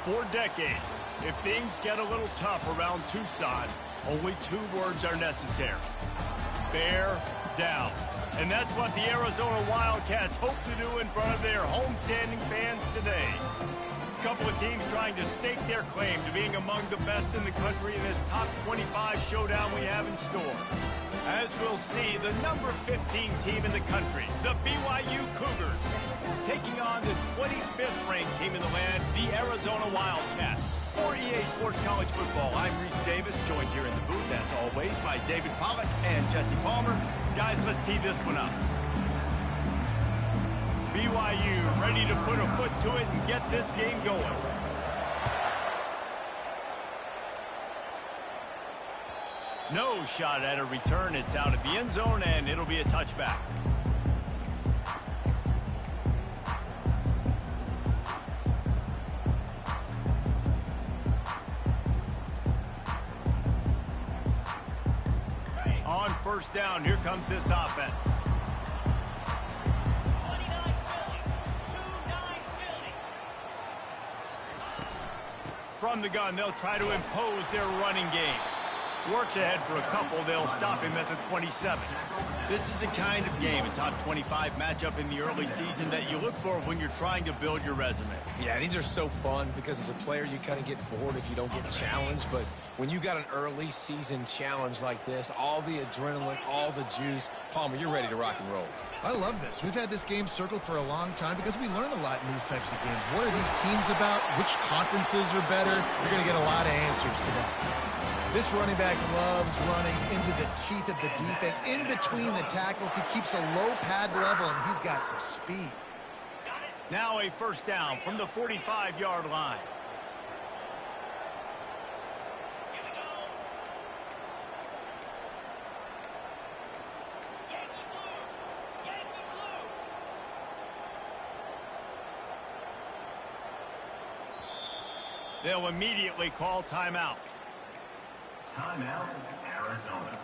For decades, if things get a little tough around Tucson, only two words are necessary. Bear down. And that's what the Arizona Wildcats hope to do in front of their homestanding fans today. A couple of teams trying to stake their claim to being among the best in the country in this top 25 showdown we have in store. As we'll see, the number 15 team in the country, the BYU Cougars, taking on the 25th ranked team in the land, the Arizona Wildcats. For EA Sports College Football, I'm Reese Davis, joined here in the booth, as always, by David Pollack and Jesse Palmer. Guys, let's tee this one up. BYU ready to put a foot to it and get this game going. No shot at a return. It's out of the end zone, and it'll be a touchback. On first down, here comes this offense. From the gun, they'll try to impose their running game. Works ahead for a couple. They'll stop him at the 27. This is the kind of game, a top 25 matchup in the early season, that you look for when you're trying to build your resume. Yeah, these are so fun because as a player, you kind of get bored if you don't get challenged. But when you got an early season challenge like this, all the adrenaline, all the juice, Palmer, you're ready to rock and roll. I love this. We've had this game circled for a long time because we learn a lot in these types of games. What are these teams about? Which conferences are better? You're going to get a lot of answers today. This running back loves running into the teeth of the defense. In between the tackles, he keeps a low pad level, and he's got some speed. Now a first down from the 45-yard line. They'll immediately call timeout. Timeout, Arizona.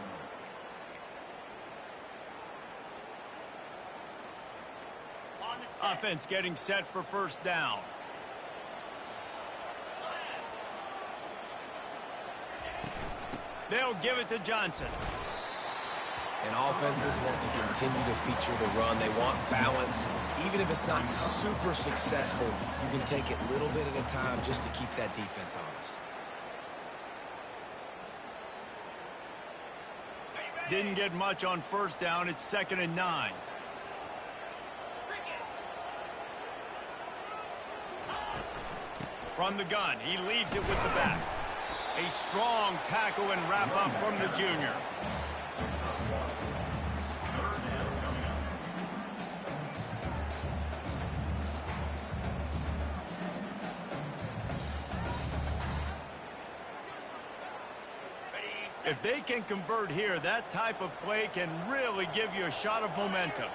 Offense getting set for first down. They'll give it to Johnson. And offenses want to continue to feature the run. They want balance. Even if it's not super successful, you can take it little bit at a time just to keep that defense honest. Didn't get much on first down. It's 2nd and 9. From the gun, he leaves it with the back. A strong tackle and wrap up from the junior. If they can convert here, that type of play can really give you a shot of momentum.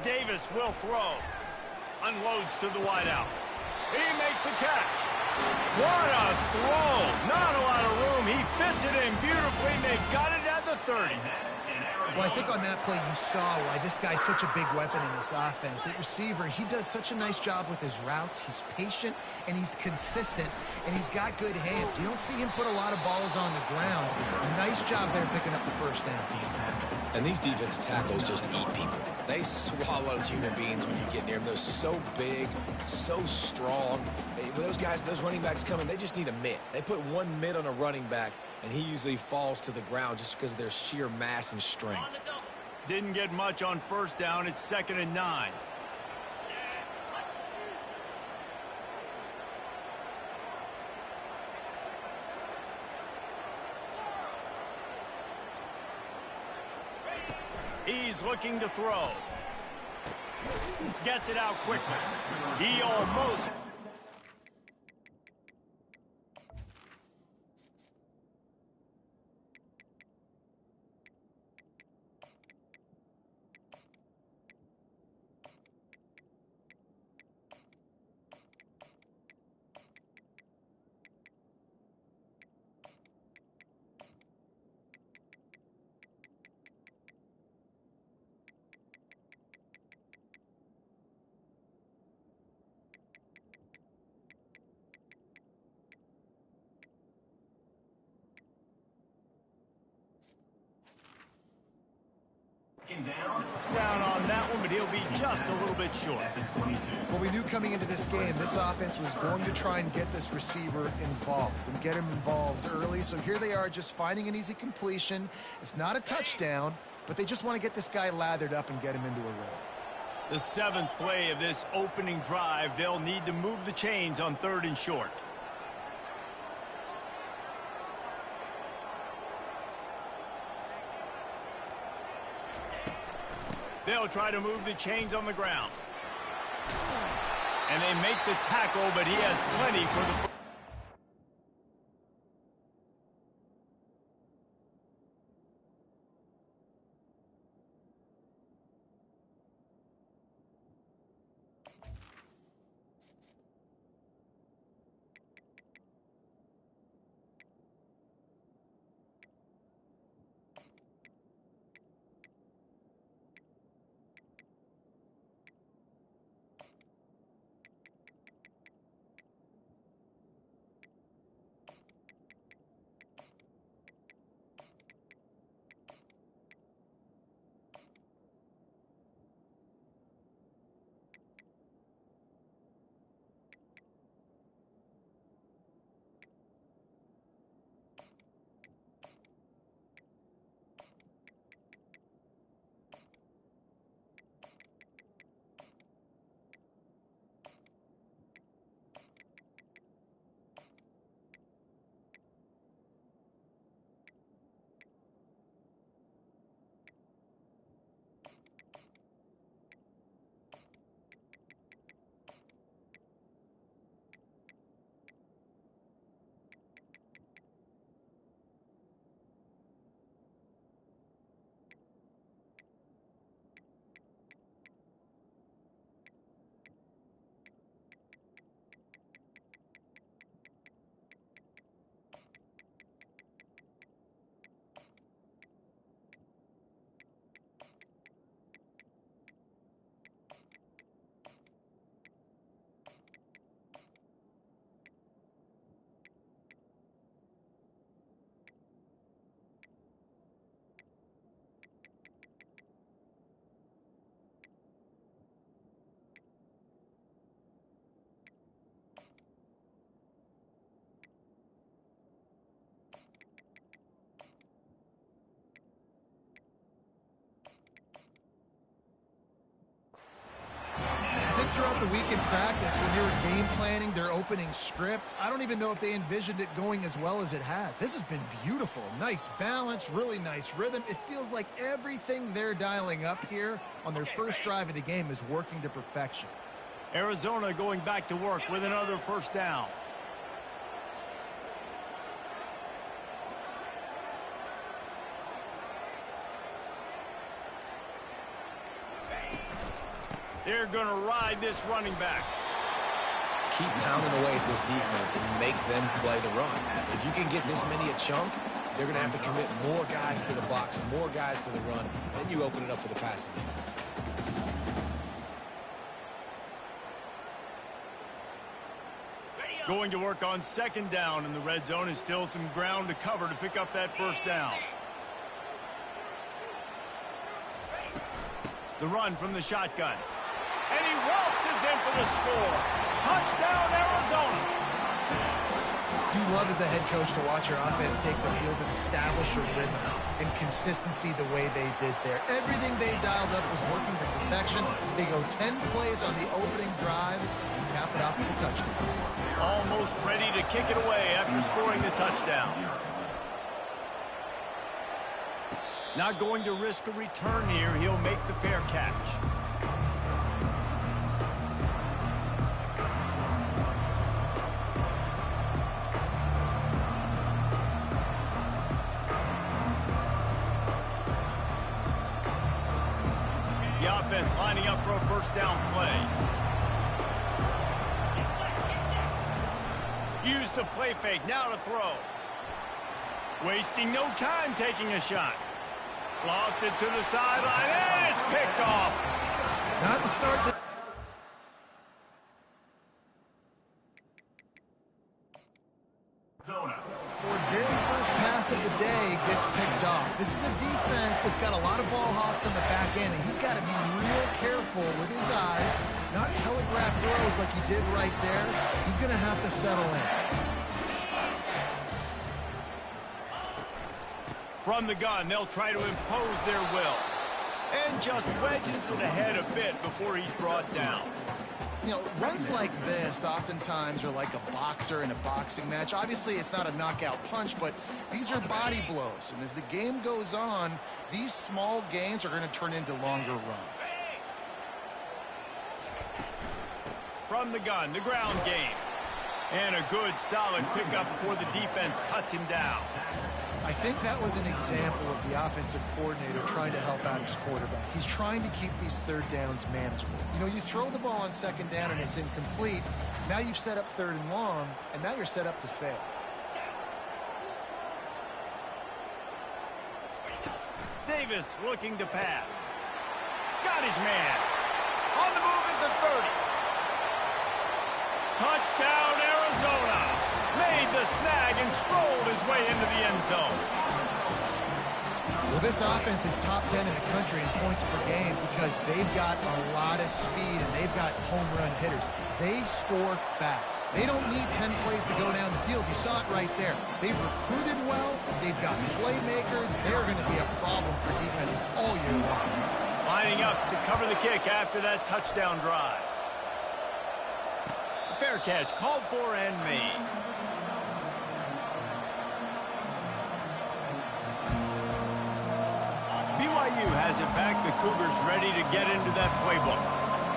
Davis will throw. Unloads to the wideout. He makes the catch. What a throw. Not a lot of room. He fits it in beautifully, and they've got it at the 30. Well, I think on that play you saw why this guy's such a big weapon in this offense. At receiver, he does such a nice job with his routes. He's patient, and he's consistent, and he's got good hands. You don't see him put a lot of balls on the ground. Nice job there picking up the first down. And these defensive tackles just eat people. They swallow human beings when you get near them. They're so big, so strong. When those guys, those running backs come in, they just need a mitt. They put one mitt on a running back, and he usually falls to the ground just because of their sheer mass and strength. Didn't get much on first down. It's 2nd and 9. He's looking to throw. Gets it out quickly. He almost... but he'll be just a little bit short. Well, we knew coming into this game, this offense was going to try and get this receiver involved and get him involved early. So here they are just finding an easy completion. It's not a touchdown, but they just want to get this guy lathered up and get him into a rhythm. The 7th play of this opening drive, they'll need to move the chains on 3rd and short. They'll try to move the chains on the ground. And they make the tackle, but he has plenty for the... Throughout the week in practice, when they were game planning their opening script, I don't even know if they envisioned it going as well as it has. This has been beautiful. Nice balance, really nice rhythm. It feels like everything they're dialing up here on their first drive of the game is working to perfection. Arizona going back to work with another 1st down. They're going to ride this running back. Keep pounding away at this defense and make them play the run. If you can get this many a chunk, they're going to have to commit more guys to the box, more guys to the run. Then you open it up for the passing game. Going to work on 2nd down in the red zone, is still some ground to cover to pick up that 1st down. The run from the shotgun. And he waltzes in for the score. Touchdown, Arizona. You love as a head coach to watch your offense take the field and establish a rhythm and consistency the way they did there. Everything they dialed up was working to perfection. They go 10 plays on the opening drive and cap it off with a touchdown. Almost ready to kick it away after scoring the touchdown. Not going to risk a return here. He'll make the fair catch. The offense lining up for a 1st down play. Use the play fake. Now to throw. Wasting no time taking a shot. Lofted to the sideline, and it's picked off. Not the start. Arizona. or very first pass of the day gets picked off. This is a defense that's got a lot of ball hawks on the back end, and he's got to be real careful with his eyes, not telegraph throws like he did right there. He's going to have to settle in. From the gun, they'll try to impose their will. And just wedges it ahead a bit before he's brought down. You know, runs like this oftentimes are like a boxer in a boxing match. Obviously, it's not a knockout punch, but these are body blows. And as the game goes on, these small gains are going to turn into longer runs. From the gun, the ground game. And a good, solid pickup before the defense cuts him down. I think that was an example of the offensive coordinator trying to help out his quarterback. He's trying to keep these third downs manageable. You know, you throw the ball on second down and it's incomplete. Now you've set up third and long, and now you're set up to fail. Davis looking to pass. Got his man. On the move at the 30. Touchdown, Arizona. Made the snag and strolled his way into the end zone. Well, this offense is top 10 in the country in points per game because they've got a lot of speed and they've got home run hitters. They score fast. They don't need 10 plays to go down the field. You saw it right there. They've recruited well. They've got playmakers. They're going to be a problem for defenses all year long. Lining up to cover the kick after that touchdown drive. Fair catch called for and made. BYU has it back. The Cougars ready to get into that playbook.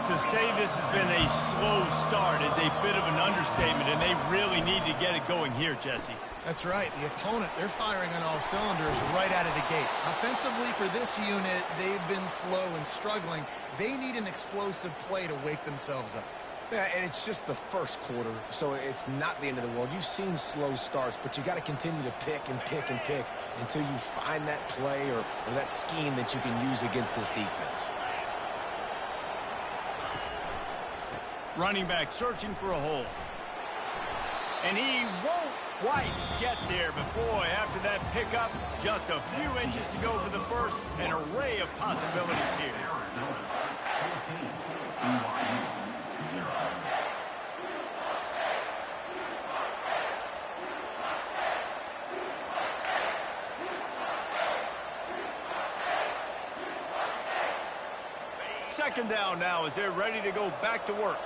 To say this has been a slow start is a bit of an understatement, and they really need to get it going here, Jesse. That's right. The opponent, they're firing on all cylinders right out of the gate. Offensively for this unit, they've been slow and struggling. They need an explosive play to wake themselves up. Yeah, and it's just the first quarter, so it's not the end of the world. You've seen slow starts, but you got to continue to pick and pick and pick until you find that play or that scheme that you can use against this defense. Running back searching for a hole. And he won't quite get there, but boy, after that pickup, just a few inches to go for the first. An array of possibilities here. Second down now as they're ready to go back to work.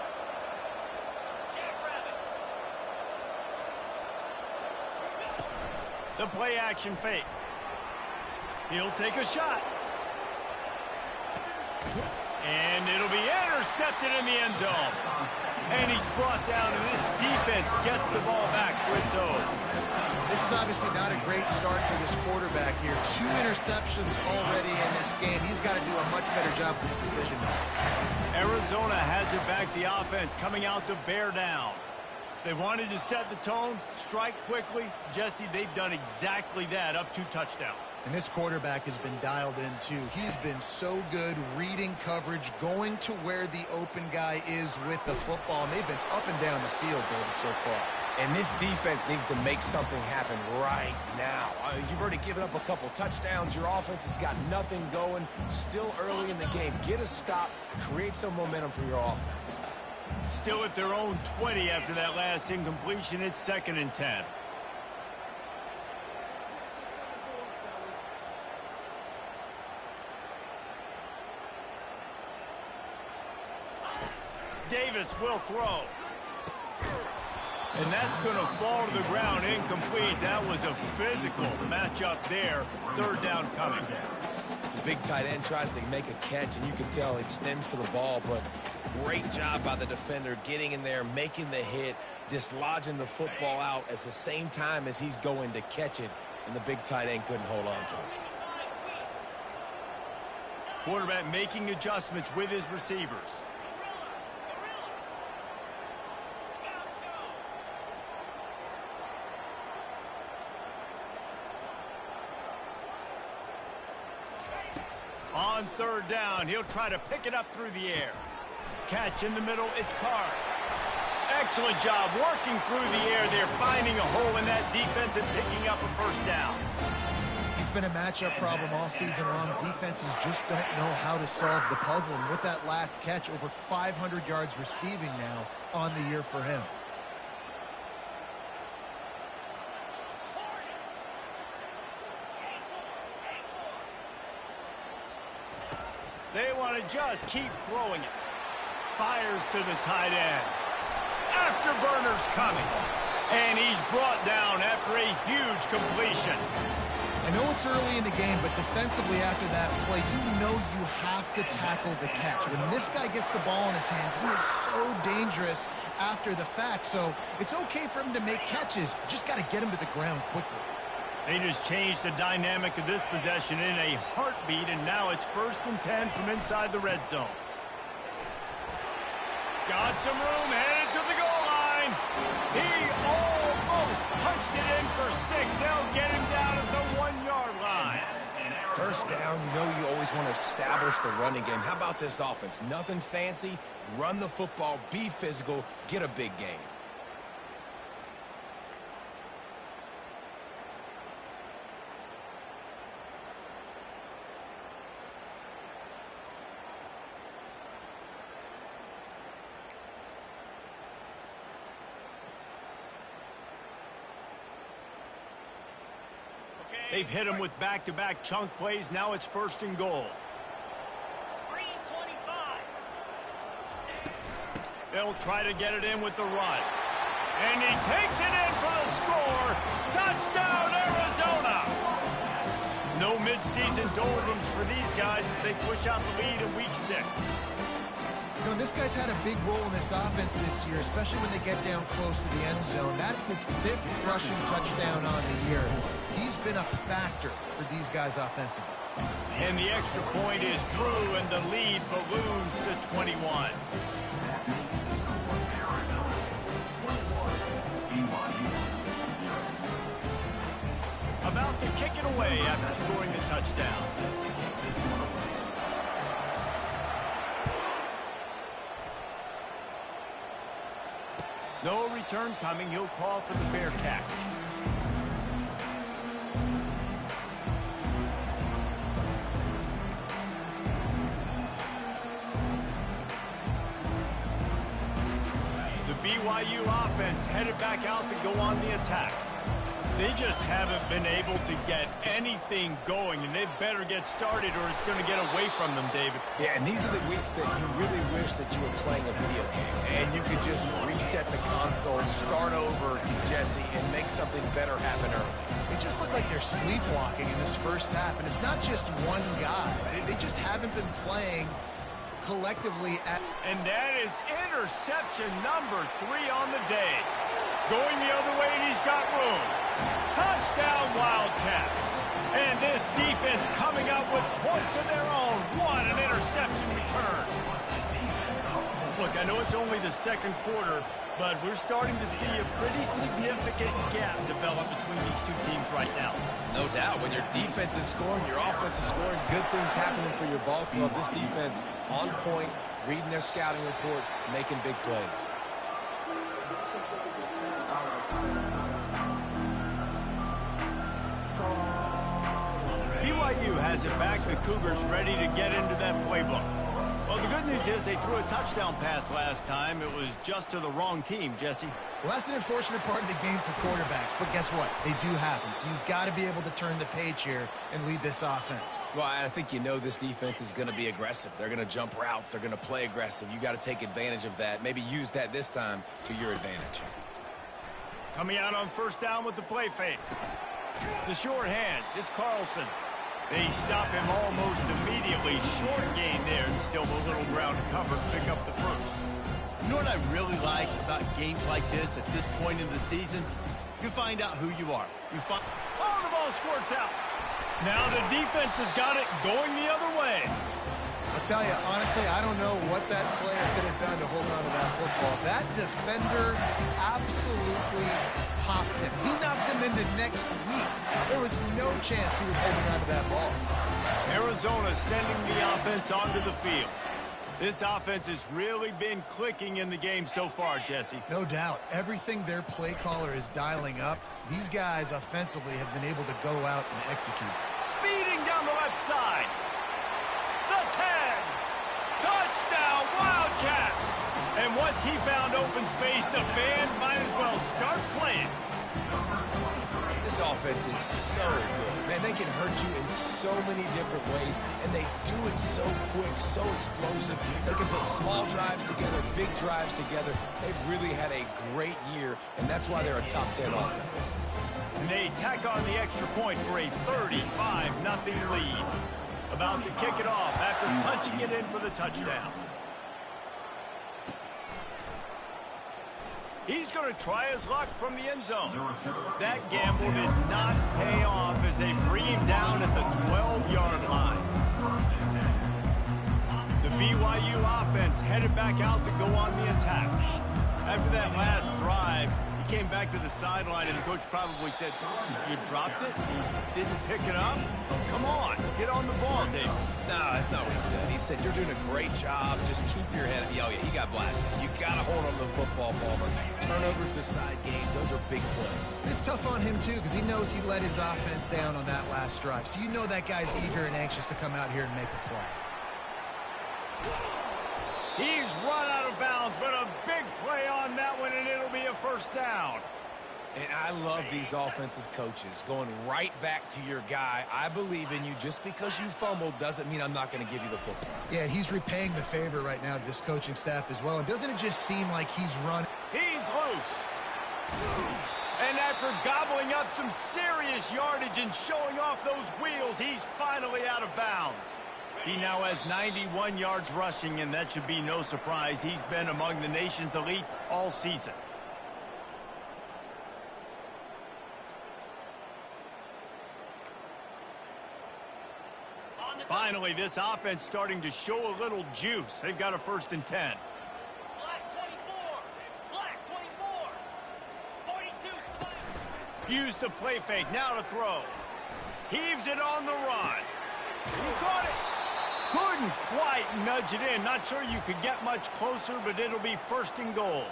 The play action fake. He'll take a shot. And it'll be intercepted in the end zone. And he's brought down, and this defense gets the ball back for its own. This is obviously not a great start for this quarterback here. 2 interceptions already in this game. He's got to do a much better job with his decision. Arizona has it back. The offense coming out to bear down. They wanted to set the tone, strike quickly. Jesse, they've done exactly that, up 2 touchdowns. And this quarterback has been dialed in, too. He's been so good reading coverage, going to where the open guy is with the football. And they've been up and down the field, David, so far. And this defense needs to make something happen right now. You've already given up a couple touchdowns. Your offense has got nothing going. Still early in the game. Get a stop. Create some momentum for your offense. Still at their own 20 after that last incompletion. It's 2nd and 10. Davis will throw. And that's going to fall to the ground incomplete. That was a physical matchup there. 3rd down coming. The big tight end tries to make a catch, and you can tell he extends for the ball, but great job by the defender getting in there, making the hit, dislodging the football out at the same time as he's going to catch it, and the big tight end couldn't hold on to it. Quarterback making adjustments with his receivers. On 3rd down, he'll try to pick it up through the air. Catch in the middle, it's Carr. Excellent job working through the air there, finding a hole in that defense and picking up a first down. He's been a matchup problem all season long. Defenses just don't know how to solve the puzzle. And with that last catch, over 500 yards receiving now on the year for him. They want to just keep throwing it. Fires to the tight end. Afterburner's coming. And he's brought down after a huge completion. I know it's early in the game, but defensively after that play, you know you have to tackle the catch. When this guy gets the ball in his hands, he is so dangerous after the fact. So it's okay for him to make catches. Just got to get him to the ground quickly. They just changed the dynamic of this possession in a heartbeat, and now it's 1st and 10 from inside the red zone. Got some room, headed to the goal line. He almost punched it in for 6. They'll get him down at the 1-yard line. First down, you know you always want to establish the running game. How about this offense? Nothing fancy. Run the football, be physical, get a big gain. They've hit him with back-to-back chunk plays. Now it's 1st and goal. 3:25. They'll try to get it in with the run. And he takes it in for the score. Touchdown, Arizona! No midseason doldrums for these guys as they push out the lead in Week 6. You know, this guy's had a big role in this offense this year, especially when they get down close to the end zone. That's his 5th rushing touchdown on the year. He's been a factor for these guys offensively. And the extra point is true, and the lead balloons to 21. About to kick it away after scoring the touchdown. No return coming. He'll call for the fair catch. The BYU offense headed back out to go on the attack. They just haven't been able to get anything going, and they better get started or it's going to get away from them, David. Yeah, and these are the weeks that you really wish that you were playing a video game, and you could just reset the console, start over, Jesse, and make something better happen early. They just look like they're sleepwalking in this first half, and it's not just one guy. They just haven't been playing collectively at... And that is interception number 3 on the day. Going the other way, and he's got room. Touchdown, Wildcats. And this defense coming up with points of their own. What an interception return. Look, I know it's only the 2nd quarter, but we're starting to see a pretty significant gap develop between these two teams right now. No doubt. When your defense is scoring, your offense is scoring, good things happening for your ball club. This defense on point, reading their scouting report, making big plays. BYU has it back. The Cougars ready to get into that playbook. Well, the good news is they threw a touchdown pass last time. It was just to the wrong team, Jesse. Well, that's an unfortunate part of the game for quarterbacks, but guess what? They do happen, so you've got to be able to turn the page here and lead this offense. Well, I think you know this defense is going to be aggressive. They're going to jump routes. They're going to play aggressive. You got to take advantage of that. Maybe use that this time to your advantage. Coming out on 1st down with the play fake. The short hands. It's Carlson. They stop him almost immediately. Short gain there, and still a little ground to cover to pick up the first. You know what I really like about games like this at this point in the season? You find out who you are. Oh, the ball squirts out. Now the defense has got it going the other way. I'll tell you, honestly, I don't know what that player could have done to hold on to that football. That defender absolutely popped him. He knocked him into next week. There was no chance he was holding on to that ball. Arizona sending the offense onto the field. This offense has really been clicking in the game so far, Jesse. No doubt. Everything their play caller is dialing up, these guys offensively have been able to go out and execute. Speeding down the left side. The 10. Touchdown, Wildcats. And once he found open space, the band might as well start playing. This offense is so good. Man, they can hurt you in so many different ways, and they do it so quick, so explosive. They can put small drives together, big drives together. They've really had a great year, and that's why they're a top 10 offense. And they tack on the extra point for a 35-0 lead. About to kick it off after punching it in for the touchdown. He's going to try his luck from the end zone. That gamble did not pay off as they bring him down at the 12-yard line. The BYU offense headed back out to go on the attack. After that last drive, he came back to the sideline, and the coach probably said, "You dropped it? You didn't pick it up? Come on, get on the ball, Dave." No, that's not what he said. He said, "You're doing a great job. Just keep your head up." Oh, yeah, he got blasted. You got to hold on to the football, Palmer. Turnovers decide games. Those are big plays. It's tough on him, too, because he knows he let his offense down on that last drive. So you know that guy's eager and anxious to come out here and make a play. He's run out of bounds, but a big play on that one, and it'll be a first down. And I love these offensive coaches going right back to your guy. I believe in you. Just because you fumbled doesn't mean I'm not going to give you the football. Yeah, he's repaying the favor right now to this coaching staff as well. And doesn't it just seem like he's run? He's loose. And after gobbling up some serious yardage and showing off those wheels, he's finally out of bounds. He now has 91 yards rushing, and that should be no surprise. He's been among the nation's elite all season. Finally, this offense starting to show a little juice. They've got a 1st and 10. Flag 24. Flag 24. 42 split. Used the play fake. Now to throw. Heaves it on the run. He caught it. Couldn't quite nudge it in. Not sure you could get much closer, but it'll be 1st and goal.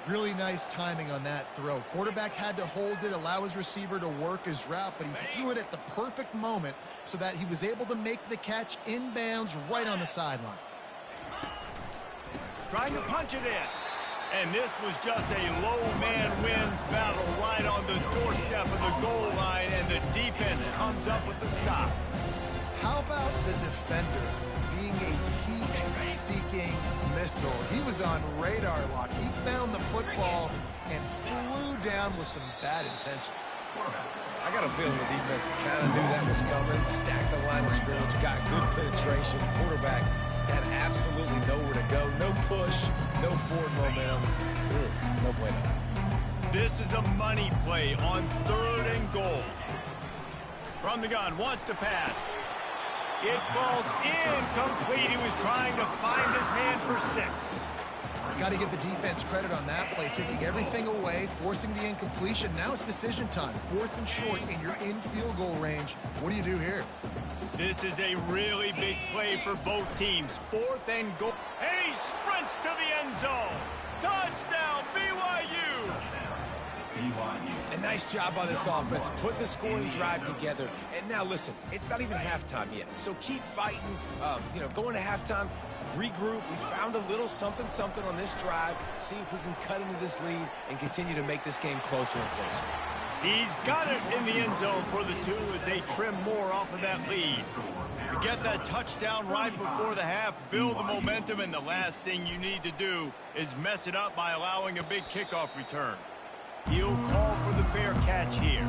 Really nice timing on that throw. Quarterback had to hold it, allow his receiver to work his route, but he threw it at the perfect moment so that he was able to make the catch inbounds right on the sideline. Trying to punch it in. And this was just a low man wins battle right on the doorstep of the goal line, and the defense comes up with the stop. How about the defender being a heat-seeking missile? He was on radar lock. He found the football and flew down with some bad intentions. I got a feeling the defense kind of knew that was coming. Stacked the line of scrimmage, got good penetration. Quarterback had absolutely nowhere to go. No push, no forward momentum. Ugh, no bueno. This is a money play on 3rd and goal. From the gun, wants to pass. It falls incomplete. He was trying to find his man for 6. Got to give the defense credit on that play, taking everything away, forcing the incompletion. Now it's decision time. 4th and short, and you're in field goal range. What do you do here? This is a really big play for both teams. 4th and goal. And he sprints to the end zone. Touchdown, BYU! A nice job by this offense. Put the scoring drive together. And now, listen, it's not even halftime yet. So keep fighting. Going to halftime, regroup. We found a little something on this drive. See if we can cut into this lead and continue to make this game closer and closer. He's got it in the end zone for the 2 as they trim more off of that lead. To get that touchdown right before the half, build the momentum, and the last thing you need to do is mess it up by allowing a big kickoff return. He'll call for the fair catch here.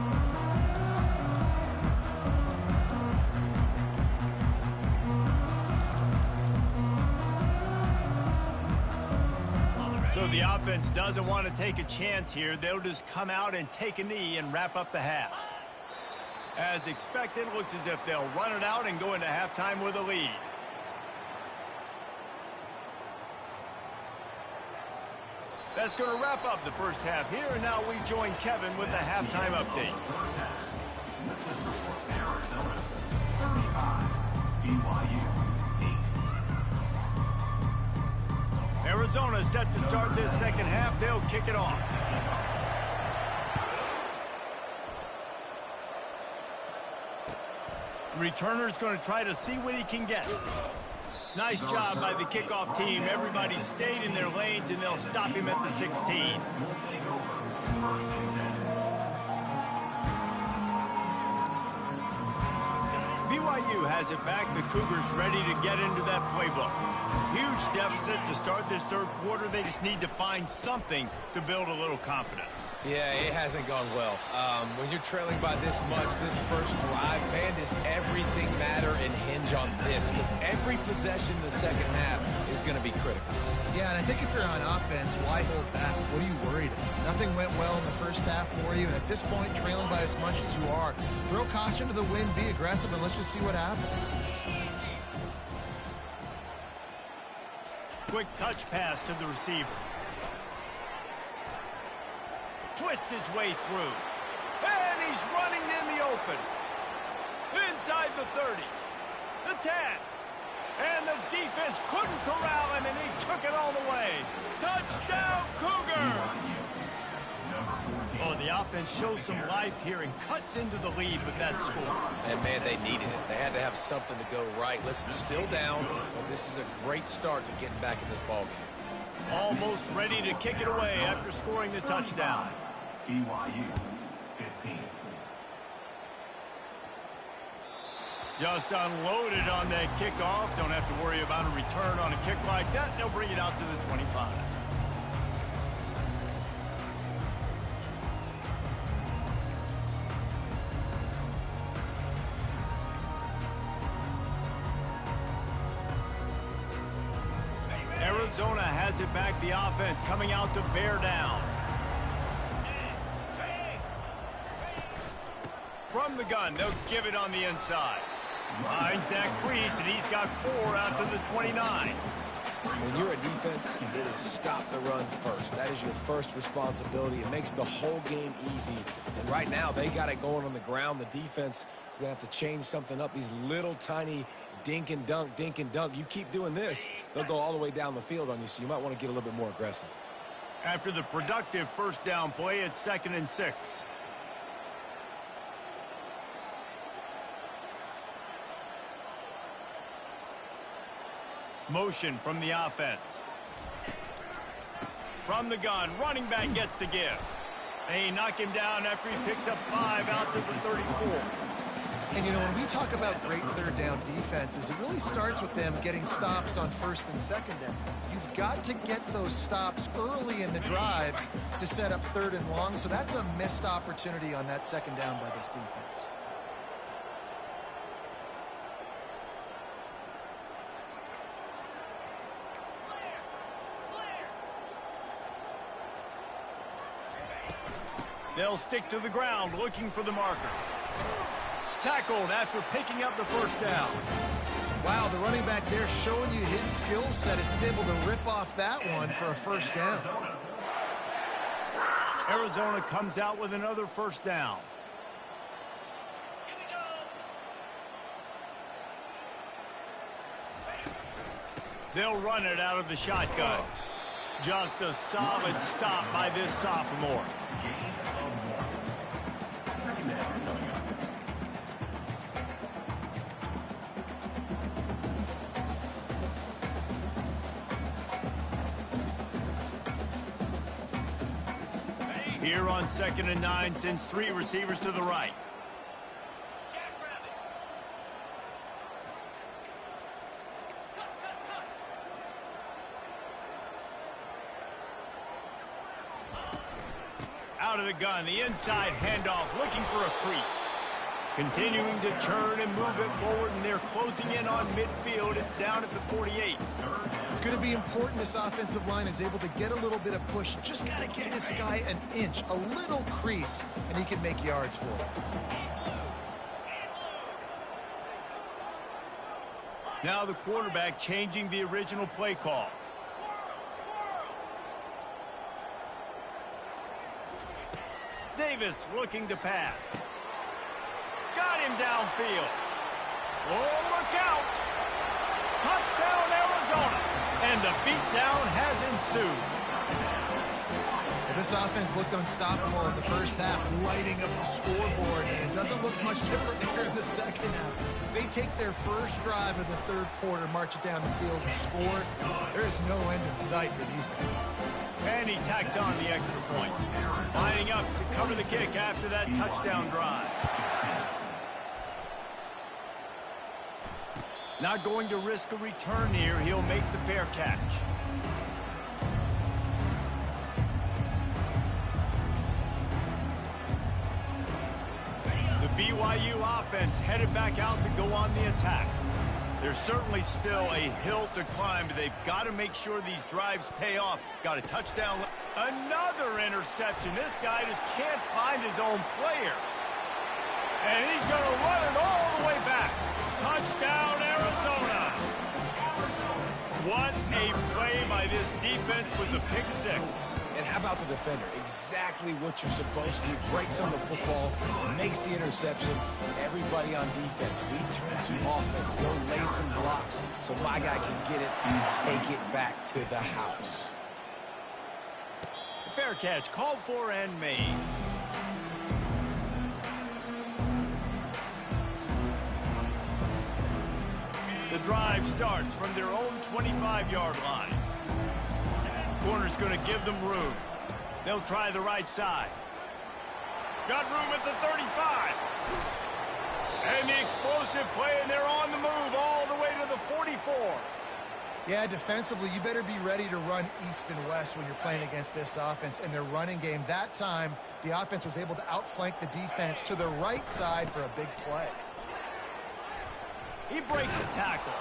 So the offense doesn't want to take a chance here. They'll just come out and take a knee and wrap up the half. As expected, looks as if they'll run it out and go into halftime with a lead. That's going to wrap up the first half here, and now we join Kevin with the halftime update. Arizona 35, BYU 8. Arizona set to start this second half. They'll kick it off. Returner's going to try to see what he can get. Nice job by the kickoff team. Everybody stayed in their lanes, and they'll stop him at the 16. BYU has it back. The Cougars ready to get into that playbook. Huge deficit to start this third quarter. They just need to find something to build a little confidence. Yeah, it hasn't gone well. When you're trailing by this much, this first drive, man, does everything matter and hinge on this? Because every possession in the second half is going to be critical. Yeah, and I think if you're on offense, why hold back? What are you worried about? Nothing went well in the first half for you, and at this point, trailing by as much as you are, throw caution to the wind, be aggressive, and let's just see what happens. Quick touch pass to the receiver. Twist his way through. And he's running in the open. Inside the 30. The 10. And the defense couldn't corral him, and he took it all the way. Touchdown, Cougar! Oh, the offense shows some life here and cuts into the lead with that score. And, man, they needed it. They had to have something to go right. Listen, still down, but this is a great start to getting back in this ballgame. Almost ready to kick it away after scoring the touchdown. BYU 15. Just unloaded on that kickoff. Don't have to worry about a return on a kick like that. They'll bring it out to the 25. Arizona has it back. The offense coming out to bear down. From the gun, they'll give it on the inside. Finds that crease, and he's got 4 out to the 29. When you're a defense, it is stop the run first. That is your first responsibility. It makes the whole game easy. And right now, they got it going on the ground. The defense is going to have to change something up. These little tiny dink and dunk, dink and dunk. You keep doing this, they'll go all the way down the field on you, so you might want to get a little bit more aggressive. After the productive first down play, it's 2nd and 6. Motion from the offense. From the gun, running back gets to give. They knock him down after he picks up 5 out to the 34. And, you know, when we talk about great third down defenses, it really starts with them getting stops on 1st and 2nd down. You've got to get those stops early in the drives to set up 3rd and long, so that's a missed opportunity on that 2nd down by this defense. They'll stick to the ground looking for the marker. Tackled after picking up the first down. Wow, the running back there showing you his skill set as he's able to rip off that one for a first down. Arizona comes out with another first down. They'll run it out of the shotgun. Just a solid stop by this sophomore. Here on 2nd and 9, sends 3 receivers to the right. Out of the gun, the inside handoff, looking for a crease. Continuing to turn and move it forward, and they're closing in on midfield. It's down at the 48. It's going to be important this offensive line is able to get a little bit of push. Just got to give this guy an inch, a little crease, and he can make yards for it. Now the quarterback changing the original play call. Davis looking to pass. Got him downfield. Oh, look out. Touchdown, Arizona. And the beatdown has ensued. This offense looked unstoppable in the first half, lighting up the scoreboard, and it doesn't look much different here in the second half. They take their first drive of the third quarter, march it down the field, and score. There is no end in sight for these guys. And he tacks on the extra point. Lining up to cover the kick after that touchdown drive. Not going to risk a return here. He'll make the fair catch. The BYU offense headed back out to go on the attack. There's certainly still a hill to climb, but they've got to make sure these drives pay off. Got a touchdown. Another interception. This guy just can't find his own players. And he's going to run it all the way back. Touchdown, Arizona. What a play by this defense with the pick six. And how about the defender? Exactly what you're supposed to do. Breaks on the football, makes the interception. Everybody on defense, we turn to offense. Go lay some blocks so my guy can get it and take it back to the house. Fair catch called for and made. The drive starts from their own 25-yard line. Corner's going to give them room. They'll try the right side. Got room at the 35. And the explosive play, and they're on the move all the way to the 44. Yeah, defensively, you better be ready to run east and west when you're playing against this offense in their running game. That time, the offense was able to outflank the defense to the right side for a big play. He breaks a tackle.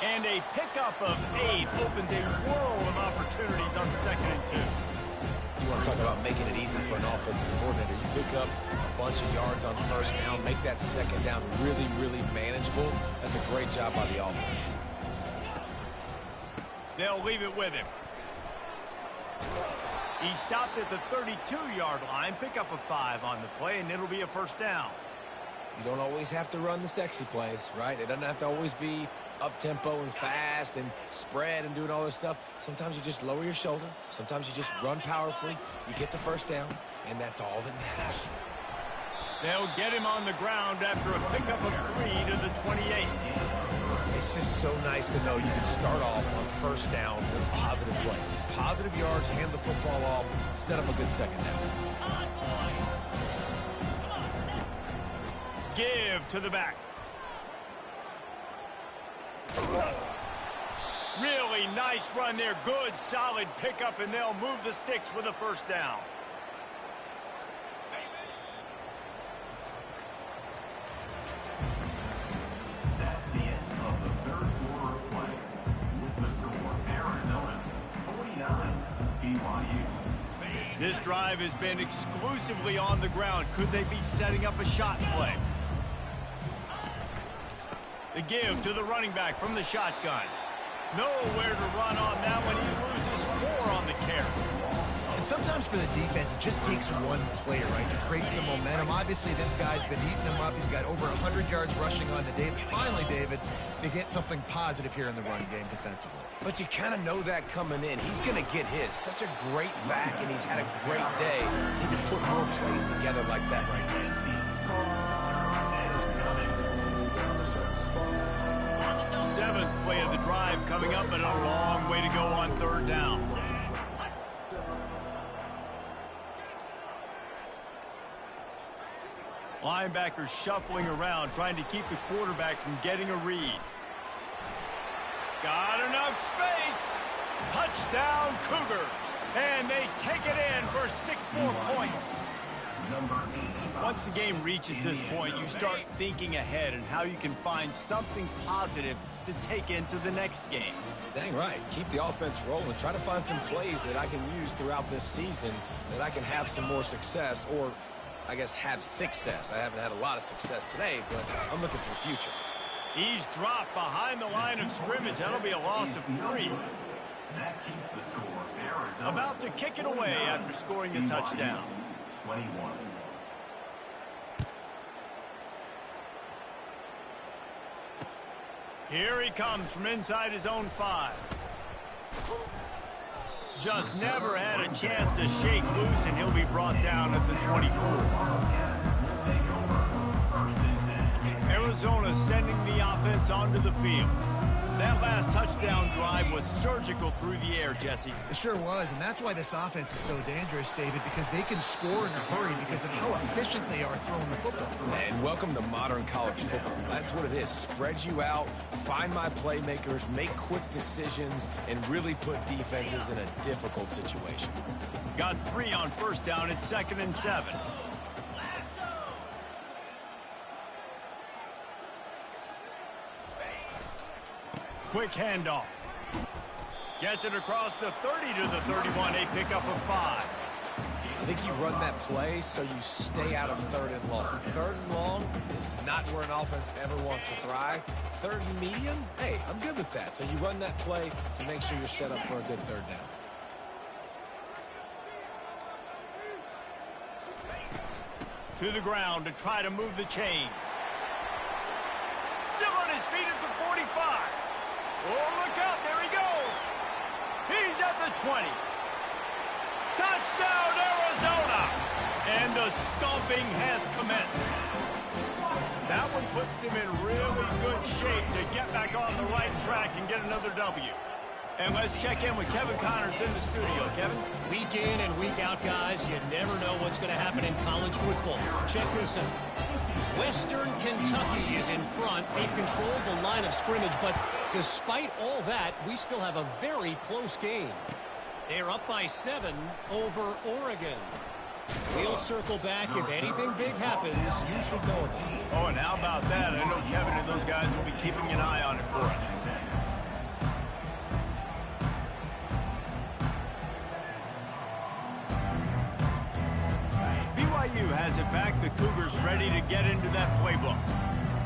And a pickup of 8 opens a world of opportunities on 2nd and 2. You want to talk about making it easy for an offensive coordinator. You pick up a bunch of yards on first down, make that second down really, really manageable. That's a great job by the offense. They'll leave it with him. He stopped at the 32-yard line, pick up a 5 on the play, and it'll be a first down. You don't always have to run the sexy plays, right? It doesn't have to always be up-tempo and fast and spread and doing all this stuff. Sometimes you just lower your shoulder. Sometimes you just run powerfully. You get the first down, and that's all that matters. They'll get him on the ground after a pickup of 3 to the 28. It's just so nice to know you can start off on first down with positive plays. Positive yards, hand the football off, set up a good second down. Give to the back. Really nice run there. Good, solid pickup, and they'll move the sticks with a first down. That's the end of the third quarter of play. With the score, Arizona 49, BYU. This drive has been exclusively on the ground. Could they be setting up a shot play? The give to the running back from the shotgun. Nowhere to run on that one. He loses 4 on the carry. And sometimes for the defense, it just takes one play, right, to create some momentum. Obviously, this guy's been eating them up. He's got over 100 yards rushing on the day. But finally, David, they get something positive here in the run game defensively. But you kind of know that coming in. He's going to get his. Such a great back, and he's had a great day. He can put more plays together like that right there. 7th play of the drive coming up, and a long way to go on 3rd down. Linebackers shuffling around, trying to keep the quarterback from getting a read. Got enough space. Touchdown, Cougars. And they take it in for 6 more points. Once the game reaches this point, you start thinking ahead and how you can find something positive to take into the next game. Dang right. Keep the offense rolling. Try to find some plays that I can use throughout this season that I can have some more success, or I guess have success. I haven't had a lot of success today, but I'm looking for the future. He's dropped behind the line of scrimmage. That'll be a loss of 3. That keeps the score. Arizona About to kick it away after scoring the touchdown. 21. Here he comes from inside his own 5. Just never had a chance to shake loose, and he'll be brought down at the 24. Arizona sending the offense onto the field. That last touchdown drive was surgical through the air, Jesse. It sure was, and that's why this offense is so dangerous, David, because they can score in a hurry because of how efficient they are throwing the football. And welcome to modern college football. That's what it is. Spread you out, find my playmakers, make quick decisions, and really put defenses in a difficult situation. Got 3 on first down at 2nd and 7. Quick handoff. Gets it across the 30 to the 31, a pickup of 5. I think you run that play so you stay out of 3rd and long. 3rd and long is not where an offense ever wants to thrive. 3rd and medium, hey, I'm good with that. So you run that play to make sure you're set up for a good 3rd down. To the ground to try to move the chains. Still on his feet at the 45. Oh, look out, there he goes. He's at the 20. Touchdown, Arizona! And the stomping has commenced. That one puts them in really good shape to get back on the right track and get another W. And let's check in with Kevin Connors in the studio. Kevin? Week in and week out, guys, you never know what's going to happen in college football. Check this out. Western Kentucky is in front. They've controlled the line of scrimmage, but despite all that, we still have a very close game. They're up by 7 over Oregon. We'll circle back. If anything big happens, you should know about it. Oh, and how about that? I know Kevin and those guys will be keeping an eye on it for us. BYU has it back. The Cougars ready to get into that playbook.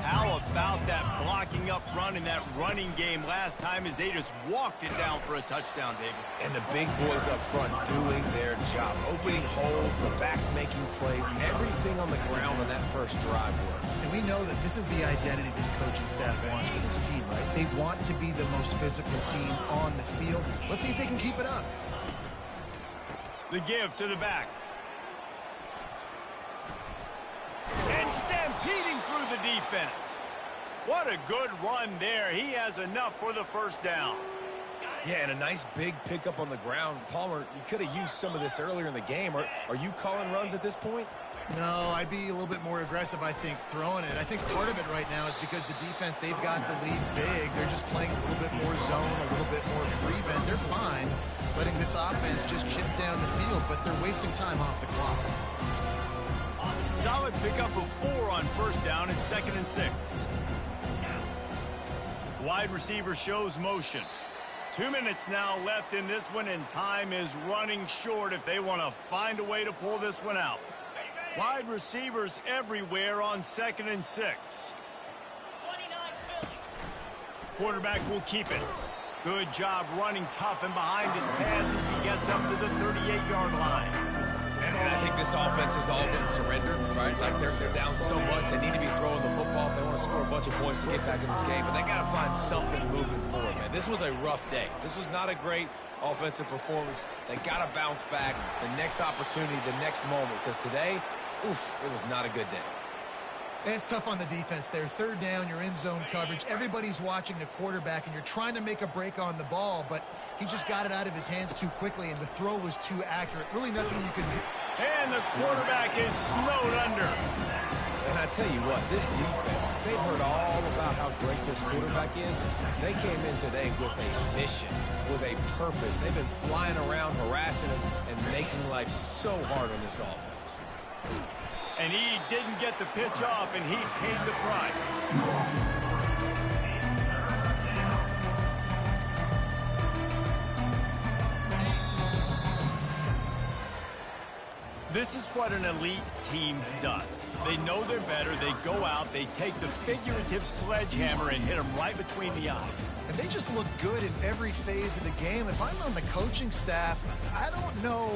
How about that blocking up front in that running game last time as they just walked it down for a touchdown, David? And the big boys up front doing their job. Opening holes, the backs making plays, everything on the ground on that first drive worked. And we know that this is the identity this coaching staff wants for this team, right? They want to be the most physical team on the field. Let's see if they can keep it up. The give to the back. And stampeding through the defense. What a good run there. He has enough for the first down. Yeah, and a nice big pickup on the ground. Palmer, you could have used some of this earlier in the game. Are you calling runs at this point? No, I'd be a little bit more aggressive, I think, throwing it. I think part of it right now is because the defense, they've got the lead big. They're just playing a little bit more zone, a little bit more prevent. They're fine letting this offense just chip down the field, but they're wasting time off the clock. Solid pickup of 4 on first down at 2nd and 6. Wide receiver shows motion. 2 minutes now left in this one, and time is running short if they want to find a way to pull this one out. Wide receivers everywhere on 2nd and 6. 29 Philly. Quarterback will keep it. Good job running tough and behind his pads as he gets up to the 38-yard line. And I think this offense is all but surrendered, right? Like they're down so much. They need to be throwing the football if they want to score a bunch of points to get back in this game. But they got to find something moving forward, man. This was a rough day. This was not a great offensive performance. They got to bounce back the next opportunity, the next moment. Because today, oof, it was not a good day. And it's tough on the defense there. 3rd down, you're in zone coverage. Everybody's watching the quarterback, and you're trying to make a break on the ball, but he just got it out of his hands too quickly, and the throw was too accurate. Really nothing you can do. And the quarterback is snowed under. And I tell you what, this defense, they've heard all about how great this quarterback is. They came in today with a mission, with a purpose. They've been flying around, harassing him, and making life so hard on this offense. And he didn't get the pitch off, and he paid the price. This is what an elite team does. They know they're better. They go out. They take the figurative sledgehammer and hit them right between the eyes. And they just look good in every phase of the game. If I'm on the coaching staff, I don't know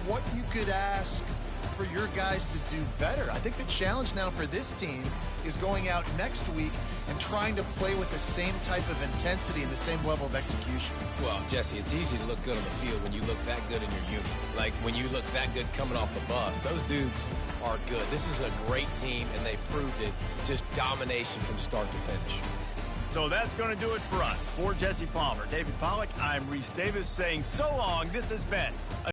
what you could ask for your guys to do better. I think the challenge now for this team is going out next week and trying to play with the same type of intensity and the same level of execution. Well, Jesse, it's easy to look good on the field when you look that good in your unit. Like when you look that good coming off the bus. Those dudes are good. This is a great team, and they proved it. Just domination from start to finish. So that's going to do it for us. For Jesse Palmer, David Pollack, I'm Reese Davis saying so long. This has been